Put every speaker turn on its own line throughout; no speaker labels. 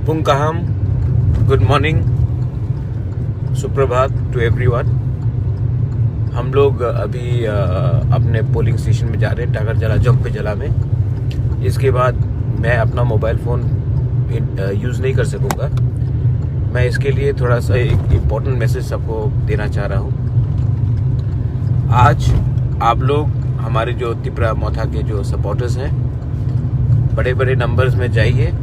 पुंकाहम, good morning, सुप्रभात to everyone. हम लोग अभी अपने पोलिंग स्टेशन में जा रहे हैं, टाकर जला, जंप जला में। इसके बाद मैं अपना मोबाइल फ़ोन यूज़ नहीं कर सकूँगा। मैं इसके लिए थोड़ा सा एक इम्पोर्टेंट मैसेज सबको देना चाह रहा हूँ। आज आप लोग हमारे जो तिपरा मोथा के जो सपोर्टर्स हैं, बड़े बड़े नंबर्स में जाइए।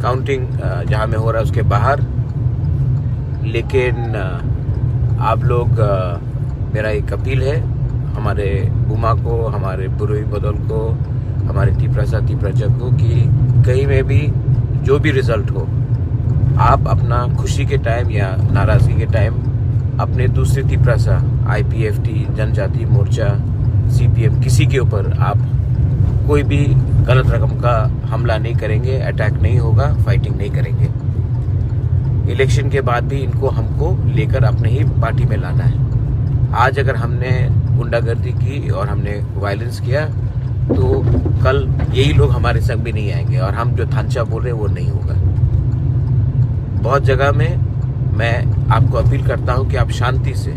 काउंटिंग जहाँ में हो रहा है उसके बाहर, लेकिन आप लोग मेरा एक अपील है हमारे बुमा को, हमारे बुरुई बदल को, हमारे तिपरा जग को कि कहीं में भी जो भी रिजल्ट हो, आप अपना खुशी के टाइम या नाराज़गी के टाइम अपने दूसरे तिपरासा IPFT, जनजाति मोर्चा, CPM किसी के ऊपर आप कोई भी गलत रकम का हमला नहीं करेंगे, अटैक नहीं होगा, फाइटिंग नहीं करेंगे। इलेक्शन के बाद भी इनको हमको लेकर अपने ही पार्टी में लाना है। आज अगर हमने गुंडागर्दी की और हमने वायलेंस किया तो कल यही लोग हमारे संग भी नहीं आएंगे और हम जो थांचा बोल रहे हैं वो नहीं होगा। बहुत जगह में मैं आपको अपील करता हूं कि आप शांति से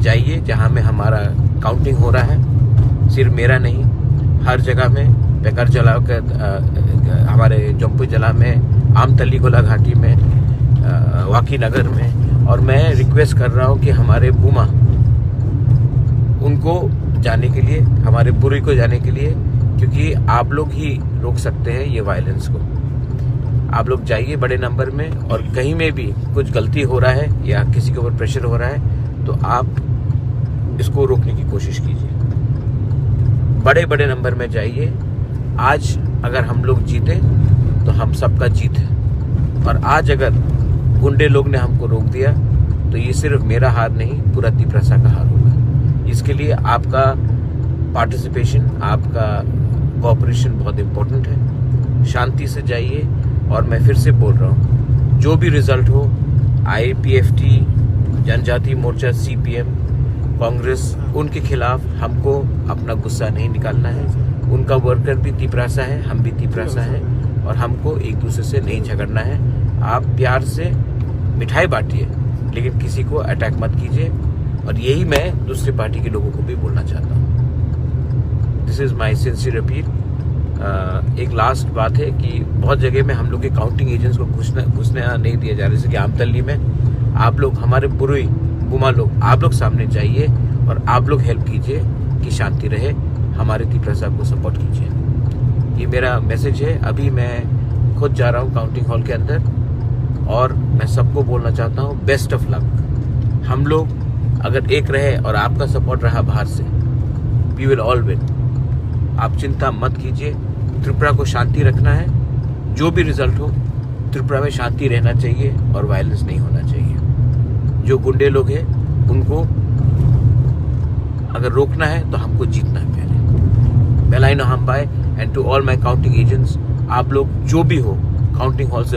जाइए जहां में हमारा काउंटिंग हो रहा है। सिर्फ मेरा नहीं, हर जगह में, बेकर जला कर, हमारे जम्पू जला में, आमतली गोला घाटी में, वाकी नगर में। और मैं रिक्वेस्ट कर रहा हूं कि हमारे बुमा उनको जाने के लिए, हमारे बुरी को जाने के लिए, क्योंकि आप लोग ही रोक सकते हैं ये वायलेंस को। आप लोग जाइए बड़े नंबर में, और कहीं में भी कुछ गलती हो रहा है या किसी के ऊपर प्रेशर हो रहा है तो आप इसको रोकने की कोशिश कीजिए। बड़े बड़े नंबर में जाइए। आज अगर हम लोग जीते तो हम सबका जीत है, और आज अगर गुंडे लोग ने हमको रोक दिया तो ये सिर्फ मेरा हार नहीं, पूरा तिपरासा का हार होगा। इसके लिए आपका पार्टिसिपेशन, आपका कोऑपरेशन बहुत इम्पोर्टेंट है। शांति से जाइए, और मैं फिर से बोल रहा हूँ, जो भी रिजल्ट हो, IPFT, जनजाति मोर्चा, CPM, कांग्रेस, उनके खिलाफ हमको अपना गुस्सा नहीं निकालना है। उनका वर्कर भी तिपरासा है, हम भी तिपरासा है, और हमको एक दूसरे से नहीं झगड़ना है। आप प्यार से मिठाई बांटिए, लेकिन किसी को अटैक मत कीजिए। और यही मैं दूसरी पार्टी के लोगों को भी बोलना चाहता हूँ। This is my sincere appeal. एक लास्ट बात है कि बहुत जगह में हम लोग के काउंटिंग एजेंट्स को घुसने नहीं दिया जा रहा है। जैसे कि आमतली में आप लोग, हमारे बुरुई बुमा लोग, आप लोग सामने जाइए और आप लोग हेल्प कीजिए कि शांति रहे। हमारे तिपरासा को सपोर्ट कीजिए। ये मेरा मैसेज है। अभी मैं खुद जा रहा हूँ काउंटिंग हॉल के अंदर, और मैं सबको बोलना चाहता हूँ, बेस्ट ऑफ लक। हम लोग अगर एक रहे और आपका सपोर्ट रहा बाहर से, वी विल ऑल विन। आप चिंता मत कीजिए। त्रिपुरा को शांति रखना है। जो भी रिजल्ट हो, त्रिपुरा में शांति रहना चाहिए और वायलेंस नहीं होना चाहिए। जो गुंडे लोग हैं उनको अगर रोकना है तो हमको जीतना है पहले। बेलाइन हम बाय, and to all my counting agents, आप लोग जो भी हो काउंटिंग हॉल से